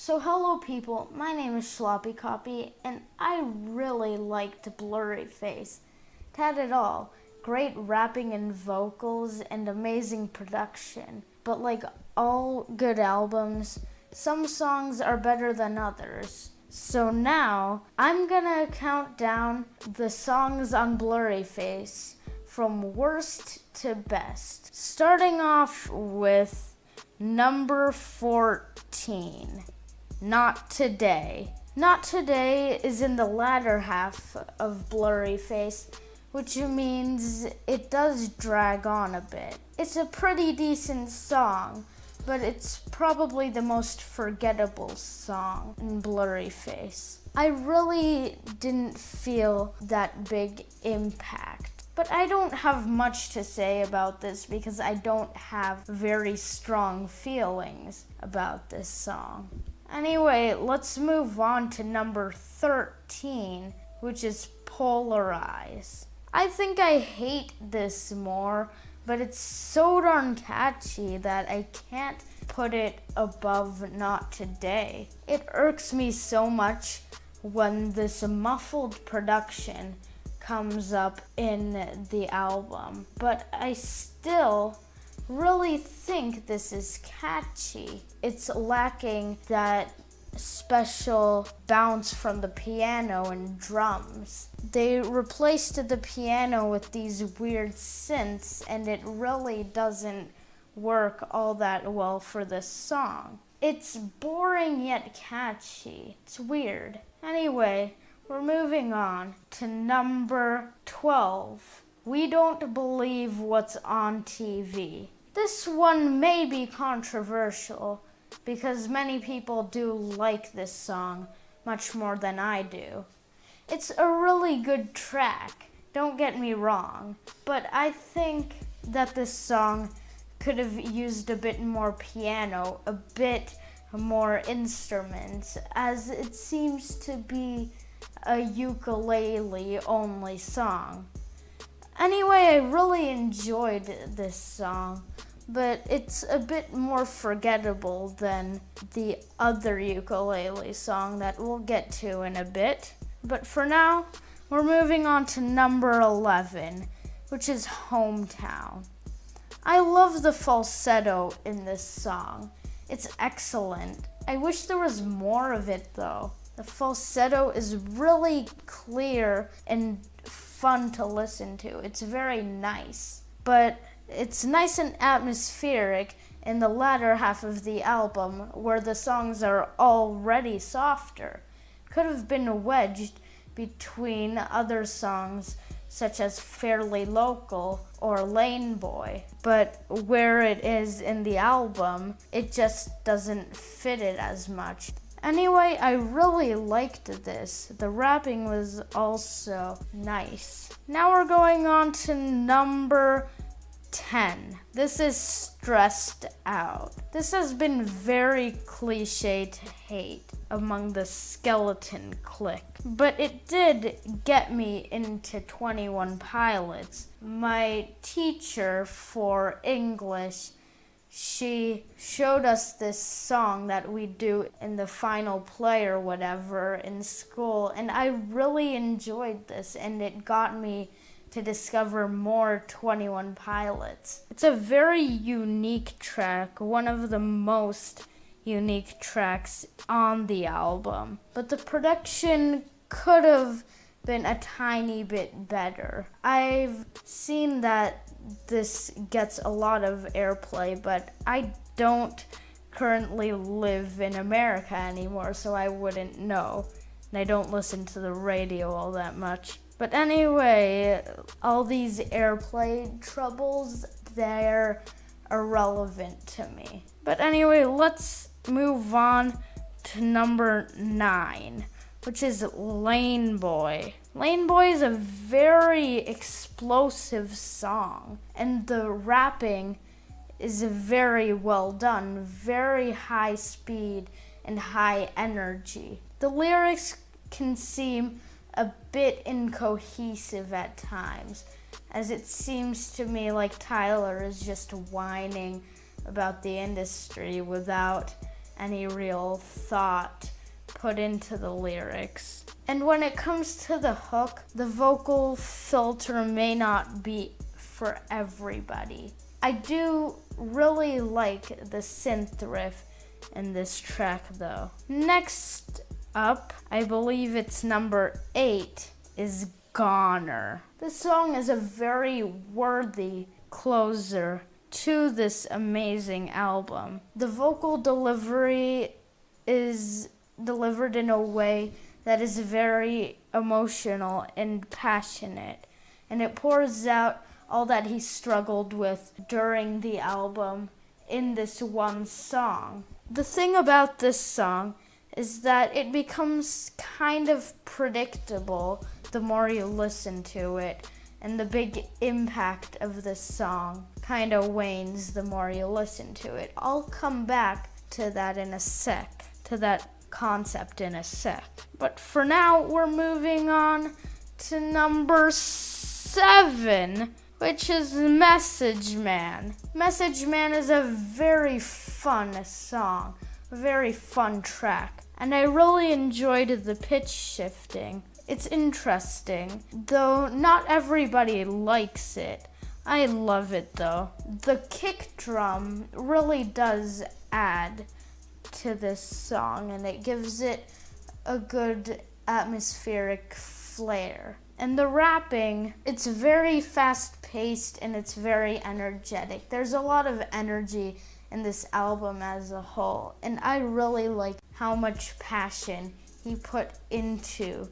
So hello people, my name is Sloppy Copy, and I really liked Blurryface. It had it all. Great rapping and vocals and amazing production. But like all good albums, some songs are better than others. So now, I'm gonna count down the songs on Blurryface from worst to best. Starting off with number 14. Not Today. Not Today is in the latter half of Blurryface, which means it does drag on a bit. It's a pretty decent song, but it's probably the most forgettable song in Blurryface. I really didn't feel that big impact. But I don't have much to say about this because I don't have very strong feelings about this song. Anyway, let's move on to number 13, which is Polarize. I think I hate this more, but it's so darn catchy that I can't put it above Not Today. It irks me so much when this muffled production comes up in the album, but I still really think this is catchy. It's lacking that special bounce from the piano and drums. They replaced the piano with these weird synths, and it really doesn't work all that well for this song. It's boring yet catchy. It's weird. Anyway, we're moving on to number 12. We Don't Believe What's on TV. This one may be controversial because many people do like this song much more than I do. It's a really good track, don't get me wrong, but I think that this song could have used a bit more piano, a bit more instruments, as it seems to be a ukulele-only song. Anyway, I really enjoyed this song, but it's a bit more forgettable than the other ukulele song that we'll get to in a bit. But for now, we're moving on to number 11, which is Hometown. I love the falsetto in this song. It's excellent. I wish there was more of it though. The falsetto is really clear and fun to listen to. It's very nice. But it's nice and atmospheric in the latter half of the album where the songs are already softer. Could have been wedged between other songs such as Fairly Local or Lane Boy, but where it is in the album, it just doesn't fit it as much. Anyway, I really liked this. The rapping was also nice. Now we're going on to number 10. This is Stressed Out. This has been very cliche to hate among the skeleton clique, but it did get me into 21 Pilots. My teacher for English, she showed us this song that we do in the final play or whatever in school, and I really enjoyed this, and it got me to discover more 21 Pilots. It's a very unique track, one of the most unique tracks on the album, but the production could have been a tiny bit better. I've seen that this gets a lot of airplay, but I don't currently live in America anymore, so I wouldn't know, and I don't listen to the radio all that much. But anyway, all these airplay troubles, they're irrelevant to me. But anyway, let's move on to number 9, which is Lane Boy. Lane Boy is a very explosive song, and the rapping is very well done, very high speed and high energy. The lyrics can seem a bit incohesive at times, as it seems to me like Tyler is just whining about the industry without any real thought put into the lyrics. And when it comes to the hook, the vocal filter may not be for everybody. I do really like the synth riff in this track though. Next up, I believe it's number 8, is Goner. This song is a very worthy closer to this amazing album. The vocal delivery is delivered in a way that is very emotional and passionate, and it pours out all that he struggled with during the album in this one song. The thing about this song is that it becomes kind of predictable the more you listen to it, and the big impact of this song kind of wanes the more you listen to it. I'll come back to that in a sec, to that concept in a sec. But for now, we're moving on to number 7, which is Message Man. Message Man is a very fun song, a very fun track, and I really enjoyed the pitch shifting. It's interesting, though not everybody likes it. I love it though. The kick drum really does add to this song, and it gives it a good atmospheric flair. And the rapping, it's very fast-paced and it's very energetic. There's a lot of energy in this album as a whole, and I really like how much passion he put into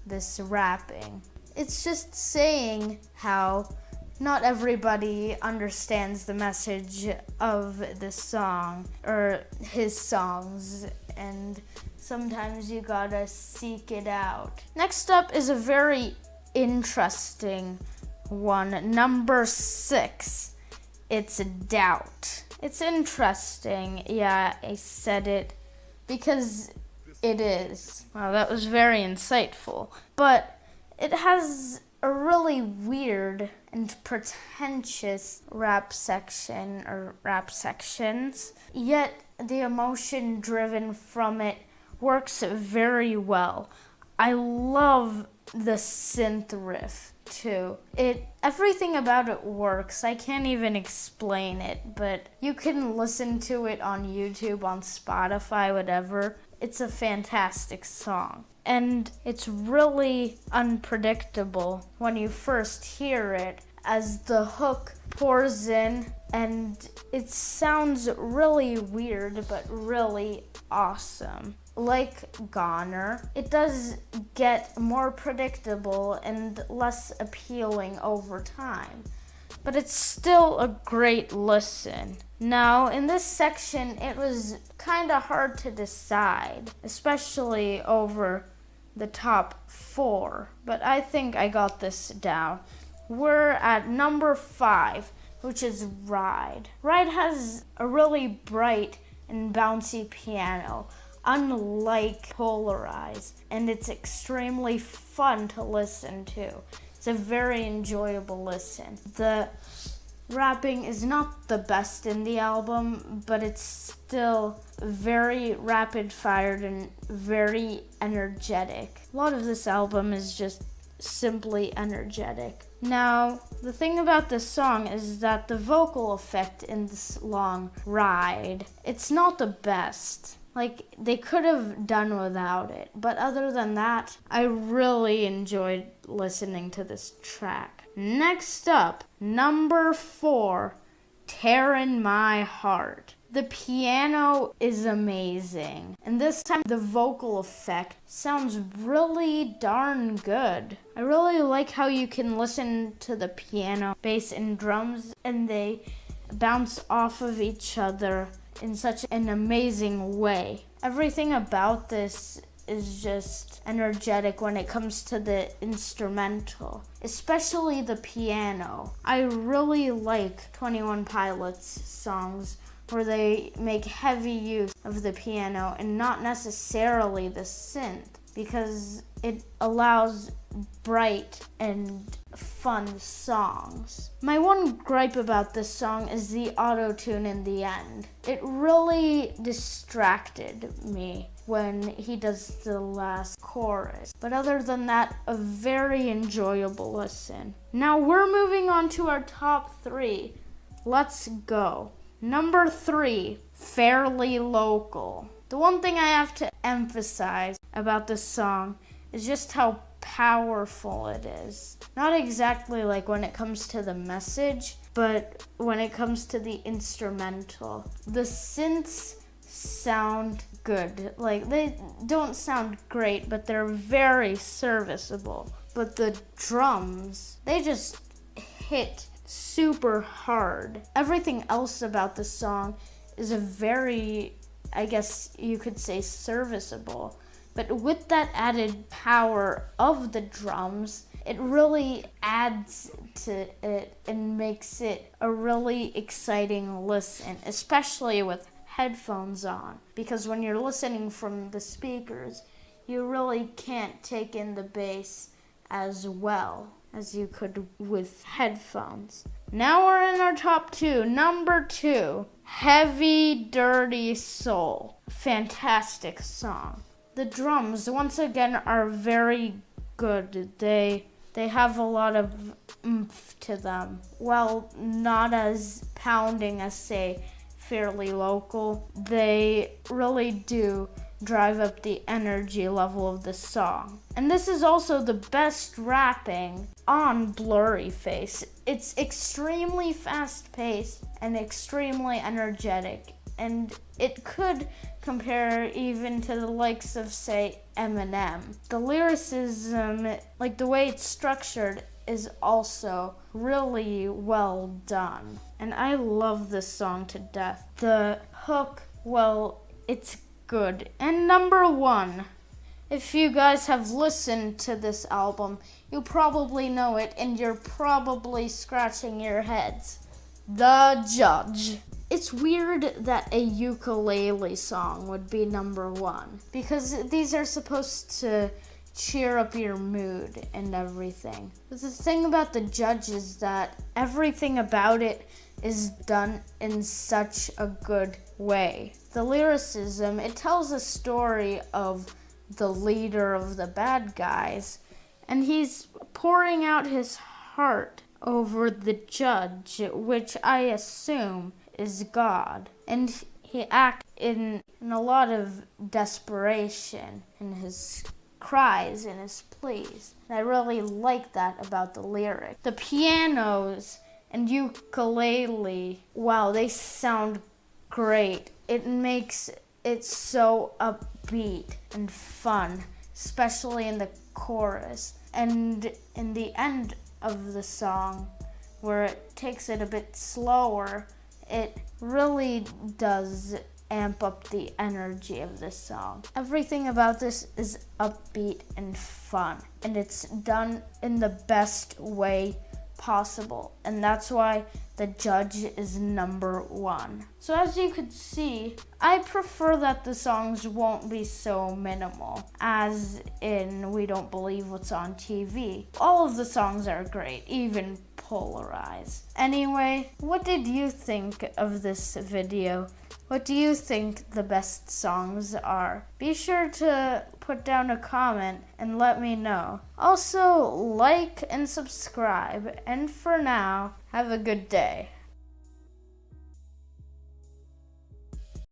this rapping. It's just saying how not everybody understands the message of this song or his songs, and sometimes you gotta seek it out. Next up is a very interesting one, number 6. It's Doubt. It's interesting, yeah, I said it because it is. Wow, that was very insightful. But it has a really weird and pretentious rap section or rap sections, yet the emotion driven from it works very well. I love the synth riff too. Everything about it works. I can't even explain it, but you can listen to it on YouTube, on Spotify, whatever. It's a fantastic song. And it's really unpredictable when you first hear it, as the hook pours in, and it sounds really weird but really awesome. Like Goner, it does get more predictable and less appealing over time, but it's still a great listen. Now, in this section, it was kind of hard to decide, especially over the top 4, but I think I got this down. We're at number 5, which is Ride. Ride has a really bright and bouncy piano, unlike Polarize, and it's extremely fun to listen to. It's a very enjoyable listen. The rapping is not the best in the album, but it's still very rapid-fired and very energetic. A lot of this album is just simply energetic. Now, the thing about this song is that the vocal effect in this long Ride, it's not the best. Like, they could have done without it. But other than that, I really enjoyed listening to this track. Next up, number 4, Tearin' My Heart. The piano is amazing. And this time, the vocal effect sounds really darn good. I really like how you can listen to the piano, bass, and drums, and they bounce off of each other in such an amazing way. Everything about this is just energetic when it comes to the instrumental, especially the piano. I really like 21 Pilots songs where they make heavy use of the piano and not necessarily the synth, because it allows bright and fun songs. My one gripe about this song is the auto-tune in the end. It really distracted me when he does the last chorus. But other than that, a very enjoyable listen. Now we're moving on to our top 3. Let's go. Number 3, Fairly Local. The one thing I have to emphasize about this song is just how powerful it is. Not exactly like when it comes to the message, but when it comes to the instrumental. The synths sound good. Like, they don't sound great, but they're very serviceable. But the drums, they just hit super hard. Everything else about the song is a very, I guess you could say, serviceable. But with that added power of the drums, it really adds to it and makes it a really exciting listen, especially with headphones on. Because when you're listening from the speakers, you really can't take in the bass as well as you could with headphones. Now we're in our top 2. Number 2, Heavy Dirty Soul. Fantastic song. The drums, once again, are very good. They have a lot of oomph to them. Well, not as pounding as, say, Fairly Local. They really do drive up the energy level of the song. And this is also the best rapping on Blurryface. It's extremely fast-paced and extremely energetic. And it could compare even to the likes of, say, Eminem. The lyricism, like the way it's structured, is also really well done. And I love this song to death. The hook, well, it's good. And number 1, if you guys have listened to this album, you probably know it and you're probably scratching your heads. The Judge. It's weird that a ukulele song would be number 1 because these are supposed to cheer up your mood and everything. But the thing about The Judge is that everything about it is done in such a good way. The lyricism, it tells a story of the leader of the bad guys, and he's pouring out his heart over the judge, which I assume is God. And he acts in a lot of desperation in his cries and his pleas. And I really like that about the lyric. The pianos and ukulele, wow, they sound great. It makes it so upbeat and fun, especially in the chorus. And in the end of the song, where it takes it a bit slower, it really does amp up the energy of this song. Everything about this is upbeat and fun, and it's done in the best way possible, and that's why The Judge is number 1. So as you could see, I prefer that the songs won't be so minimal, as in We Don't Believe What's on TV. All of the songs are great, even Polarize. Anyway, what did you think of this video? What do you think the best songs are? Be sure to put down a comment and let me know. Also, like and subscribe. And for now, have a good day.